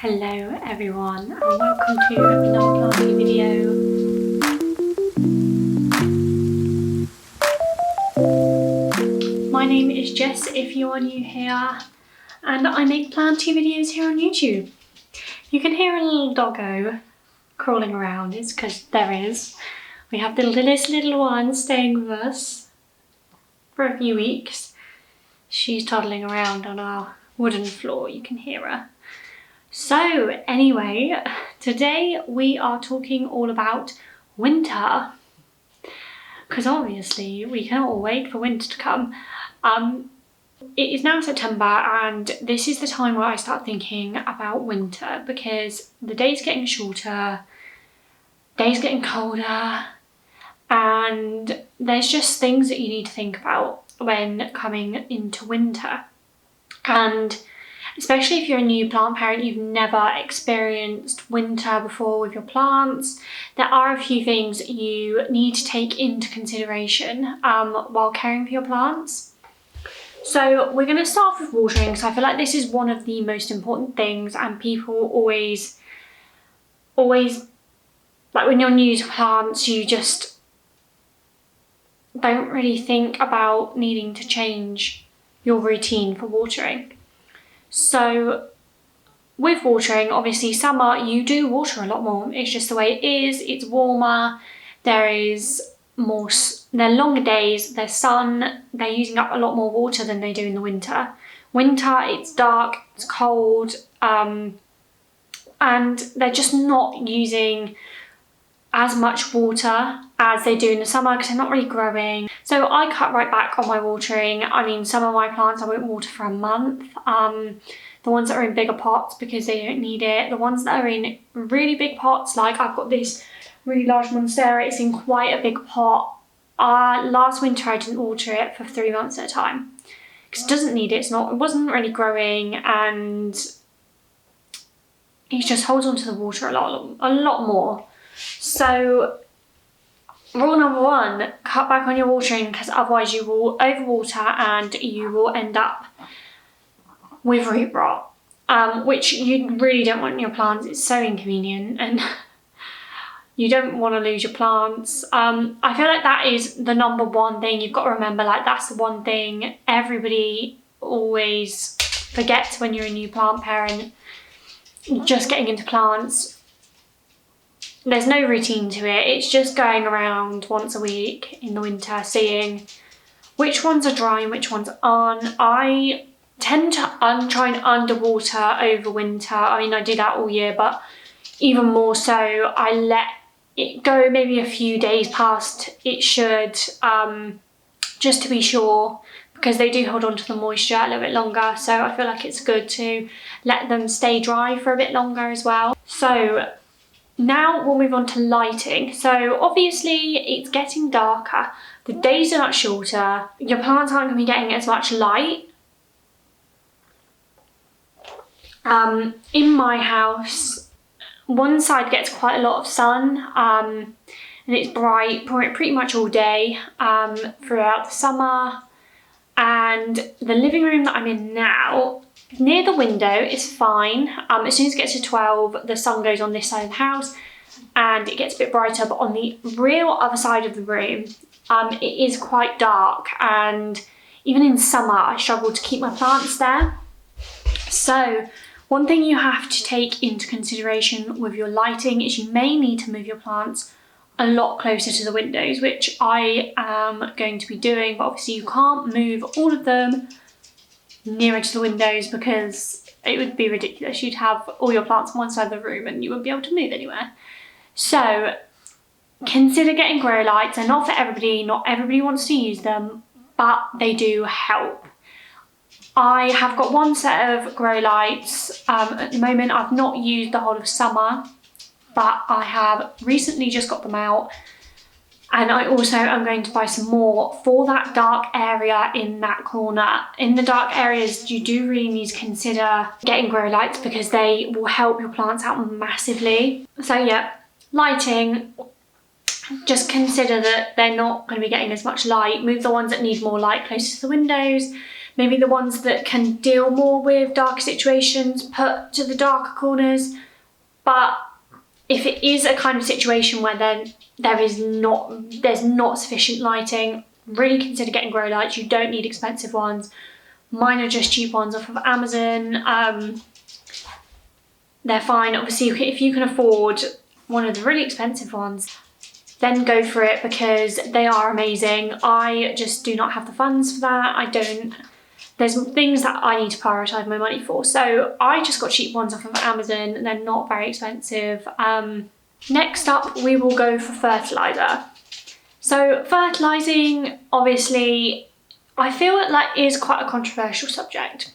Hello everyone and welcome to another Planty video. My name is Jess if you are new here, and I make Planty videos here on YouTube. You can hear a little doggo crawling around. It's because there is. We have the littlest little one staying with us for a few weeks. She's toddling around on our wooden floor, you can hear her. So anyway, today we are talking all about winter, because obviously we cannot all wait for winter to come. It is now September and this is the time where I start thinking about winter, because the days getting shorter, days getting colder, and there's just things that you need to think about when coming into winter. And especially if you're a new plant parent, you've never experienced winter before with your plants, there are a few things you need to take into consideration while caring for your plants. So we're going to start with watering, because I feel like this is one of the most important things, and people always, like when you're new to plants, you just don't really think about needing to change your routine for watering. So with watering, obviously summer you do water a lot more. It's just the way it is. It's warmer, there are longer days, there's sun, they're using up a lot more water than they do in the winter. Winter, it's dark, it's cold, and they're just not using as much water as they do in the summer because they're not really growing. So I cut right back on my watering. I mean, some of my plants I won't water for a month. The ones that are in bigger pots because they don't need it. The ones that are in really big pots, like I've got this really large monstera, it's in quite a big pot. Last winter I didn't water it for 3 months at a time because it doesn't need it. It wasn't really growing, and it just holds onto the water a lot more. So rule number one, cut back on your watering, because otherwise you will overwater and you will end up with root rot, which you really don't want in your plants. It's so inconvenient and you don't want to lose your plants. I feel like that is the number one thing you've got to remember. Like, that's the one thing everybody always forgets when you're a new plant parent, just getting into plants. There's no routine to it. It's just going around once a week in the winter, seeing which ones are dry and which ones aren't. I tend to try and underwater over winter. I mean, I do that all year, but even more so, I let it go maybe a few days past it should, just to be sure, because they do hold on to the moisture a little bit longer. So I feel like it's good to let them stay dry for a bit longer as well. So now we'll move on to lighting. So obviously it's getting darker, the days are much shorter, your plants aren't going to be getting as much light. In my house, one side gets quite a lot of sun, and it's bright pretty much all day throughout the summer. And the living room that I'm in now, near the window is fine. As soon as it gets to 12, the sun goes on this side of the house and it gets a bit brighter, but on the real other side of the room, it is quite dark, and even in summer I struggle to keep my plants there. So one thing you have to take into consideration with your lighting is you may need to move your plants a lot closer to the windows, which I am going to be doing, but obviously you can't move all of them nearer to the windows because it would be ridiculous. You'd have all your plants on one side of the room and you wouldn't be able to move anywhere. So consider getting grow lights. They're not for everybody, not everybody wants to use them, but they do help. I have got one set of grow lights at the moment. I've not used the whole of summer, but I have recently just got them out, and I also am going to buy some more for that dark area in that corner. In the dark areas, you do really need to consider getting grow lights because they will help your plants out massively. So yeah, lighting, just consider that they're not going to be getting as much light. Move the ones that need more light closer to the windows. Maybe the ones that can deal more with darker situations, put to the darker corners. But if it is a kind of situation where there's not sufficient lighting, really consider getting grow lights. You don't need expensive ones. Mine are just cheap ones off of Amazon. They're fine. Obviously, if you can afford one of the really expensive ones, then go for it, because they are amazing. I just do not have the funds for that. There's things that I need to prioritise my money for. So I just got cheap ones off of Amazon, and they're not very expensive. Next up, we will go for fertiliser. So fertilising, obviously, I feel like is quite a controversial subject.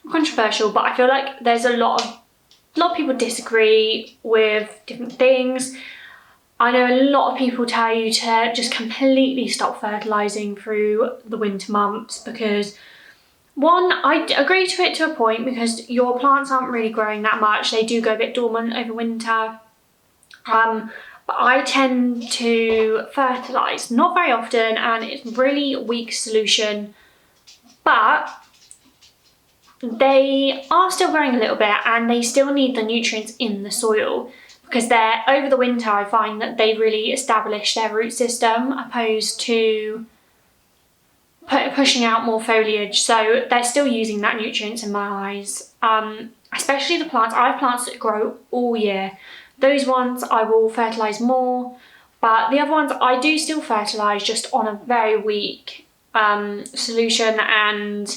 Controversial, but I feel like there's a lot of people disagree with different things. I know a lot of people tell you to just completely stop fertilising through the winter months, because one, I agree to it to a point, because your plants aren't really growing that much. They do go a bit dormant over winter. But I tend to fertilise, not very often, and it's really weak solution, but they are still growing a little bit and they still need the nutrients in the soil, because over the winter I find that they really establish their root system opposed to pushing out more foliage. So they're still using that nutrients in my eyes. Especially the plants. I have plants that grow all year. Those ones I will fertilise more, but the other ones I do still fertilise, just on a very weak solution, and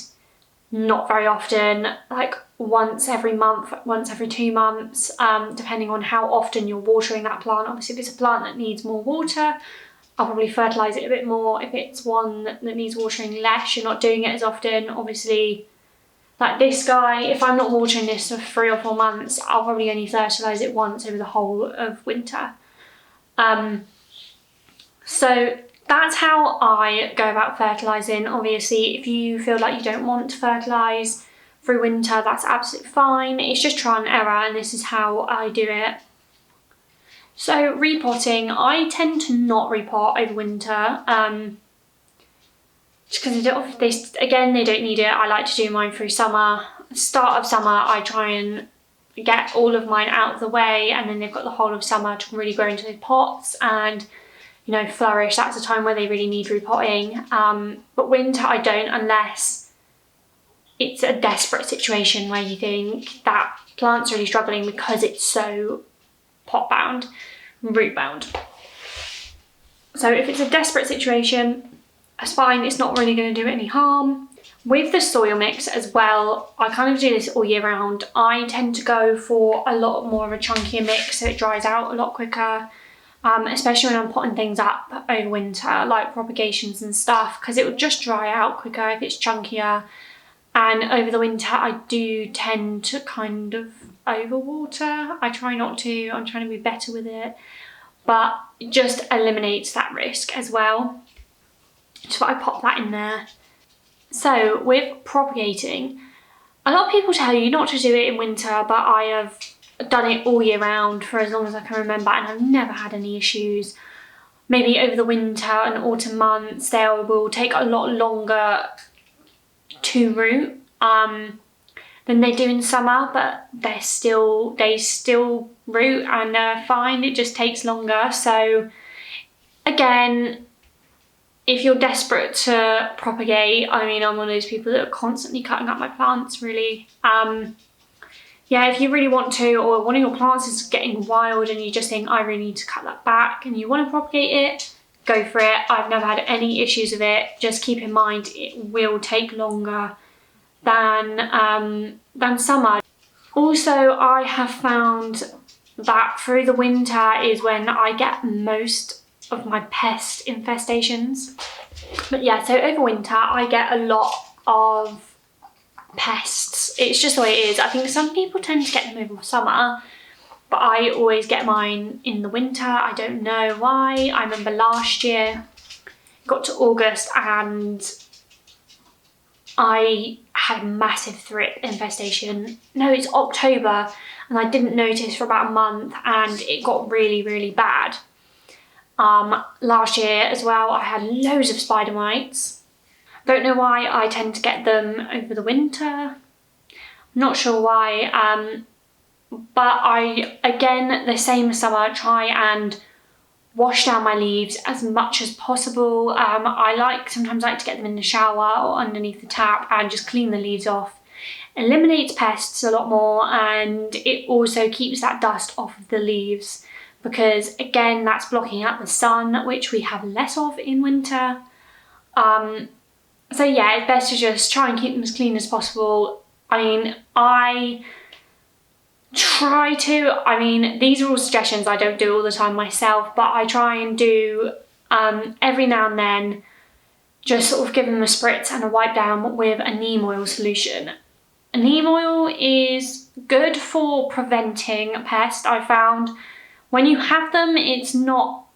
not very often, like once every month, once every 2 months, depending on how often you're watering that plant. Obviously, if it's a plant that needs more water, I'll probably fertilise it a bit more. If it's one that needs watering less, you're not doing it as often. Obviously, like this guy, if I'm not watering this for 3 or 4 months, I'll probably only fertilise it once over the whole of winter. So that's how I go about fertilising. Obviously, if you feel like you don't want to fertilise through winter, that's absolutely fine. It's just trial and error, and this is how I do it. So repotting, I tend to not repot over winter, just because they don't need it. I like to do mine through summer. Start of summer, I try and get all of mine out of the way, and then they've got the whole of summer to really grow into the pots and, you know, flourish. That's a time where they really need repotting. But winter I don't, unless it's a desperate situation where you think that plant's really struggling because it's so pot bound, root bound. So if it's a desperate situation, that's fine. It's not really going to do it any harm. With the soil mix as well, I kind of do this all year round. I tend to go for a lot more of a chunkier mix, so it dries out a lot quicker. Especially when I'm potting things up over winter, like propagations and stuff, because it will just dry out quicker if it's chunkier. And over the winter, I do tend to kind of overwater. I try not to. I'm trying to be better with it, but it just eliminates that risk as well. So I pop that in there. So with propagating, a lot of people tell you not to do it in winter, but I have done it all year round for as long as I can remember, and I've never had any issues. Maybe over the winter and autumn months, they will take a lot longer to root than they do in summer, but they still root and they're fine. It just takes longer. So again, if you're desperate to propagate, I mean, I'm one of those people that are constantly cutting up my plants, really. Yeah, if you really want to, or one of your plants is getting wild and you just think, I really need to cut that back, and you want to propagate it, go for it. I've never had any issues with it. Just keep in mind, it will take longer than summer. Also, I have found that through the winter is when I get most of my pest infestations. But yeah, so over winter I get a lot of pests. It's just the way it is. I think some people tend to get them over summer, but I always get mine in the winter. I don't know why. I remember last year, got to August and I had a massive thrip infestation. No, it's October, and I didn't notice for about a month, and it got really, really bad. Last year as well, I had loads of spider mites. Don't know why I tend to get them over the winter. I'm not sure why, but I, again, the same as summer, try and wash down my leaves as much as possible. I sometimes like to get them in the shower or underneath the tap and just clean the leaves off. Eliminates pests a lot more, and it also keeps that dust off of the leaves, because again, that's blocking out the sun, which we have less of in winter. So yeah, it's best to just try and keep them as clean as possible. I mean, these are all suggestions, I don't do all the time myself, but I try and do every now and then, just sort of give them a spritz and a wipe down with a neem oil solution. Neem oil is good for preventing pests, I found. When you have them, it's not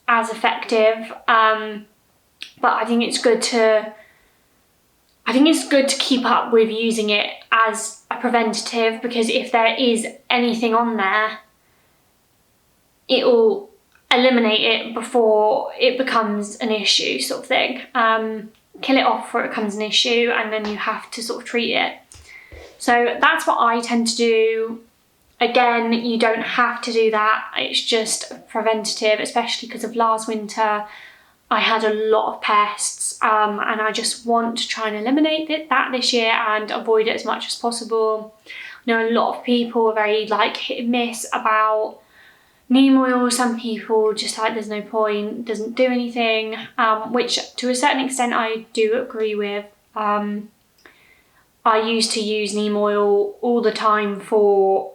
as effective, but I think it's good to keep up with using it as a preventative, because if there is anything on there, it will eliminate it before it becomes an issue, sort of thing. Kill it off before it becomes an issue, and then you have to sort of treat it. So that's what I tend to do. Again, you don't have to do that. It's just preventative, especially because of last winter. I had a lot of pests, and I just want to try and eliminate that this year and avoid it as much as possible. I know a lot of people are very hit and miss about neem oil. Some people just there's no point, doesn't do anything, which to a certain extent I do agree with. I used to use neem oil all the time for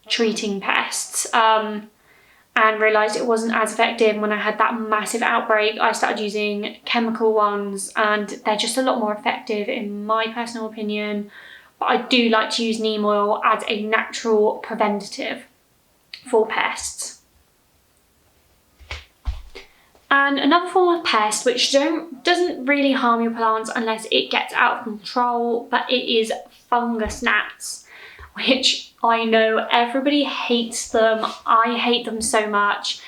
treating pests, and realised it wasn't as effective. When I had that massive outbreak, I started using chemical ones, and they're just a lot more effective in my personal opinion. But I do like to use neem oil as a natural preventative for pests. And another form of pest which doesn't really harm your plants unless it gets out of control, but it is fungus gnats, which I know everybody hates them. I hate them so much.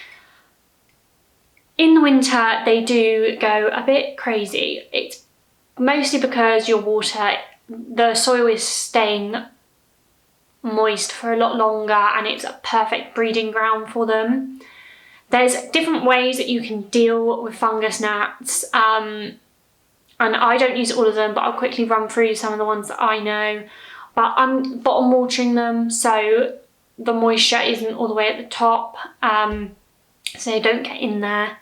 In the winter, they do go a bit crazy. It's mostly because the soil is staying moist for a lot longer, and it's a perfect breeding ground for them. There's different ways that you can deal with fungus gnats, and I don't use all of them, but I'll quickly run through some of the ones that I know. But I'm bottom watering them, so the moisture isn't all the way at the top, so they don't get in there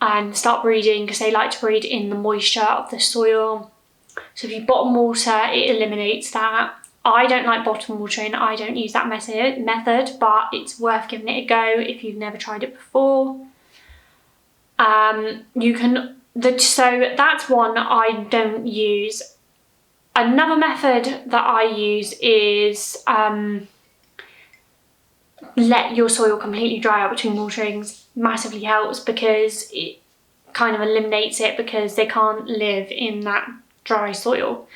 and start breeding, because they like to breed in the moisture of the soil. So if you bottom water, it eliminates that. I don't like bottom watering. I don't use that method, but it's worth giving it a go if you've never tried it before. So that's one I don't use. Another method that I use is let your soil completely dry out between waterings. Massively helps, because it kind of eliminates it, because they can't live in that dry soil.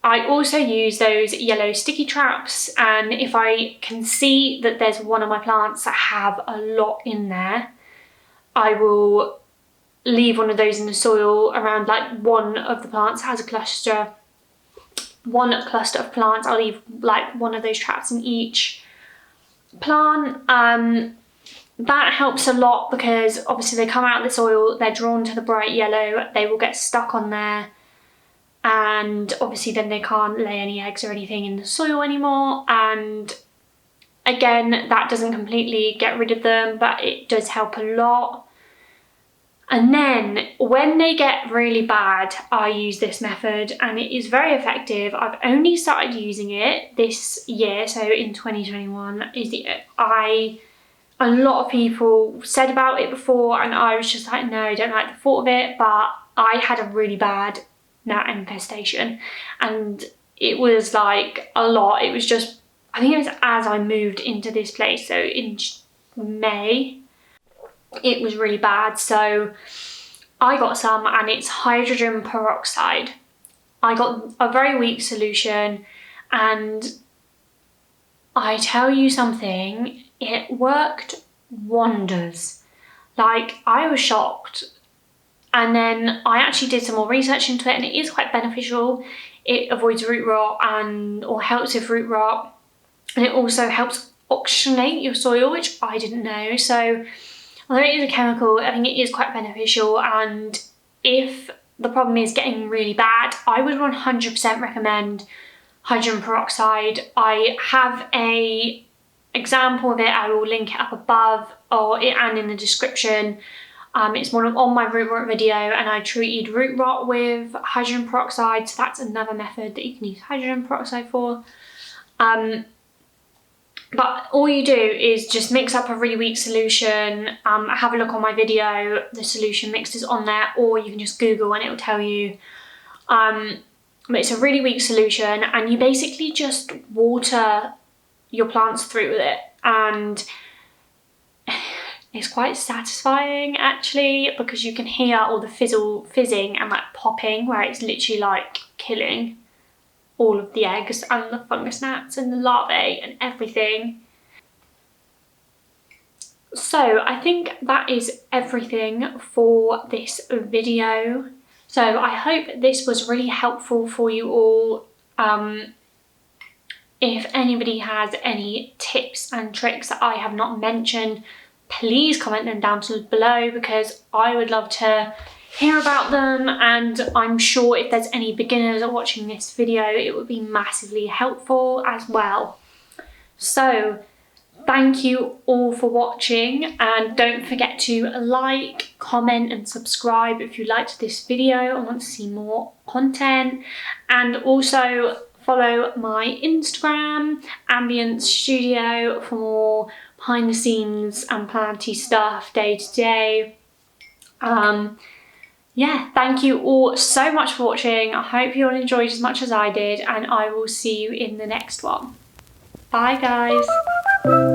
I also use those yellow sticky traps, and if I can see that there's one of my plants that have a lot in there, I will leave one of those in the soil around one of the plants has a cluster. One cluster of plants, I'll leave one of those traps in each plant. That helps a lot, because obviously they come out of the soil, they're drawn to the bright yellow, they will get stuck on there, and obviously then they can't lay any eggs or anything in the soil anymore. And again, that doesn't completely get rid of them, but it does help a lot. And then when they get really bad, I use this method, and it is very effective. I've only started using it this year, so in 2021 a lot of people said about it before, and I was just no, I don't like the thought of it. But I had a really bad gnat infestation, and it was a lot. It was just, I think it was as I moved into this place, so in May, it was really bad. So I got some, and it's hydrogen peroxide. I got a very weak solution, and I tell you something, it worked wonders. I was shocked. And then I actually did some more research into it, and it is quite beneficial. It avoids root rot or helps with root rot, and it also helps oxygenate your soil, which I didn't know. So although it is a chemical, I think it is quite beneficial. And if the problem is getting really bad, I would 100% recommend hydrogen peroxide. I have a example of it. I will link it up above and in the description. It's on my root rot video, and I treated root rot with hydrogen peroxide, so that's another method that you can use hydrogen peroxide for. But all you do is just mix up a really weak solution. Have a look on my video, the solution mixed is on there, or you can just Google and it will tell you. But it's a really weak solution, and you basically just water your plants through with it, and it's quite satisfying actually, because you can hear all the fizzing and like popping, where it's literally like killing all of the eggs and the fungus gnats and the larvae and everything. So I think that is everything for this video. So I hope this was really helpful for you all. If anybody has any tips and tricks that I have not mentioned, please comment them down below, because I would love to hear about them, and I'm sure if there's any beginners watching this video, it would be massively helpful as well. So thank you all for watching, and don't forget to like, comment and subscribe if you liked this video and want to see more content, and also follow my Instagram, Ambience Studio, for more behind the scenes and Planty stuff day to day. Yeah, thank you all so much for watching. I hope you all enjoyed as much as I did, and I will see you in the next one. Bye guys.